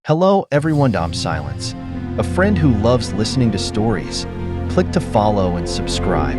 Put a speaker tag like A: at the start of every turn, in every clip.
A: Hello everyone, I'm Silence, a friend who loves listening to stories. Click to follow and subscribe.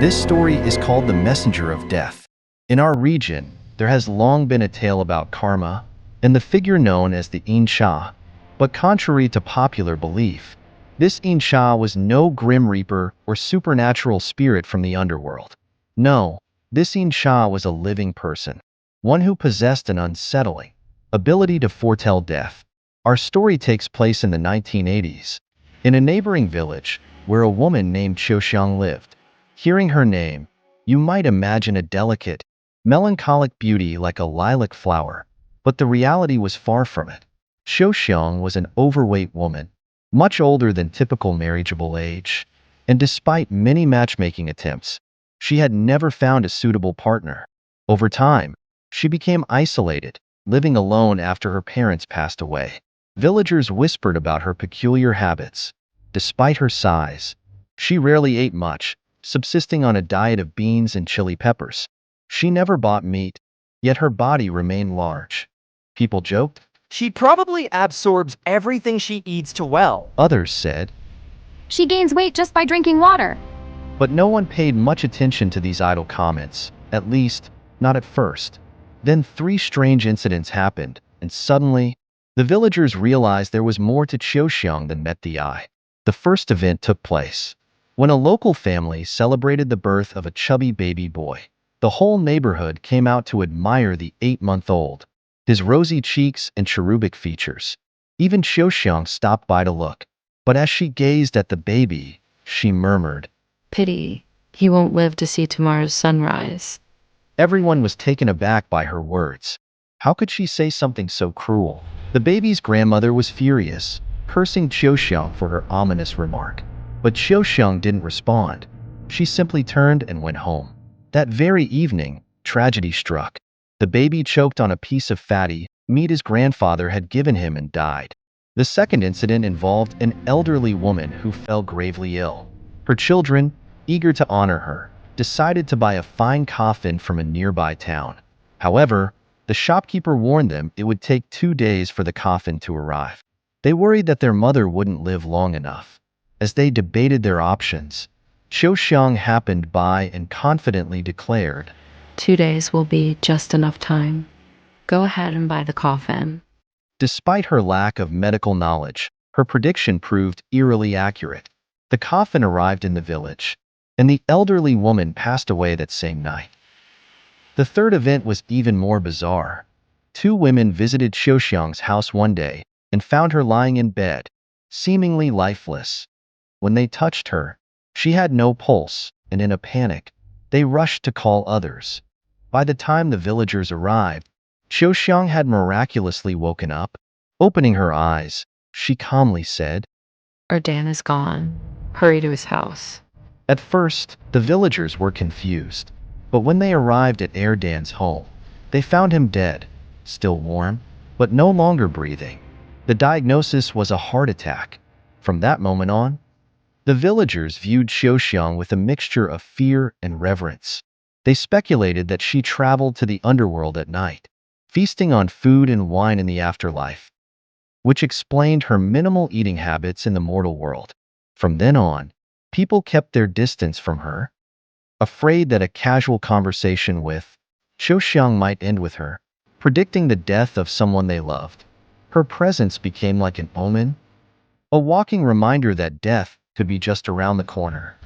A: This story is called The Messenger of Death. In our region, there has long been a tale about karma and the figure known as the Insha. But contrary to popular belief, this Insha was no grim reaper or supernatural spirit from the underworld. No, this Insha was a living person, one who possessed an unsettling ability to foretell death. Our story takes place in the 1980s, in a neighboring village where a woman named Xiaoxiang lived. Hearing her name, you might imagine a delicate, melancholic beauty like a lilac flower, but the reality was far from it. Xiaoxiang was an overweight woman, much older than typical marriageable age, and despite many matchmaking attempts, she had never found a suitable partner. Over time, she became isolated, living alone after her parents passed away. Villagers whispered about her peculiar habits. Despite her size, she rarely ate much, subsisting on a diet of beans and chili peppers. She never bought meat, yet her body remained large. People joked.
B: She probably absorbs everything she eats too well.
A: Others said,
C: She gains weight just by drinking water.
A: but no one paid much attention to these idle comments, at least, not at first. Then three strange incidents happened, and suddenly, the villagers realized there was more to Xiaoxiang than met the eye. The first event took place when a local family celebrated the birth of a chubby baby boy. The whole neighborhood came out to admire the 8-month-old, his rosy cheeks and cherubic features. Even Xiaoxiang stopped by to look, but as she gazed at the baby, she murmured.
D: Pity, he won't live to see tomorrow's sunrise.
A: Everyone was taken aback by her words. How could she say something so cruel? The baby's grandmother was furious, cursing Xiaoxiang for her ominous remark. But Xiaoxiang didn't respond. She simply turned and went home. That very evening, tragedy struck. The baby choked on a piece of fatty meat his grandfather had given him and died. The second incident involved an elderly woman who fell gravely ill. Her children, eager to honor her, decided to buy a fine coffin from a nearby town. However, the shopkeeper warned them it would take 2 days for the coffin to arrive. They worried that their mother wouldn't live long enough. As they debated their options, Xiaoxiang happened by and confidently declared,
D: 2 days will be just enough time. Go ahead and buy the coffin.
A: Despite her lack of medical knowledge, her prediction proved eerily accurate. The coffin arrived in the village, and the elderly woman passed away that same night. The third event was even more bizarre. 2 women visited Xiaoxiang's house one day and found her lying in bed, seemingly lifeless. When they touched her, she had no pulse, and in a panic, they rushed to call others. By the time the villagers arrived, Xiaoxiang had miraculously woken up. Opening her eyes, she calmly said,
D: Erdan is gone. Hurry to his house.
A: At first, the villagers were confused, but when they arrived at Erdan's home, they found him dead, still warm, but no longer breathing. The diagnosis was a heart attack. From that moment on, the villagers viewed Xiaoxiang with a mixture of fear and reverence. They speculated that she traveled to the underworld at night, feasting on food and wine in the afterlife, which explained her minimal eating habits in the mortal world. From then on, people kept their distance from her, afraid that a casual conversation with Xiaoxiang might end with her, predicting the death of someone they loved. Her presence became like an omen, a walking reminder that death could be just around the corner.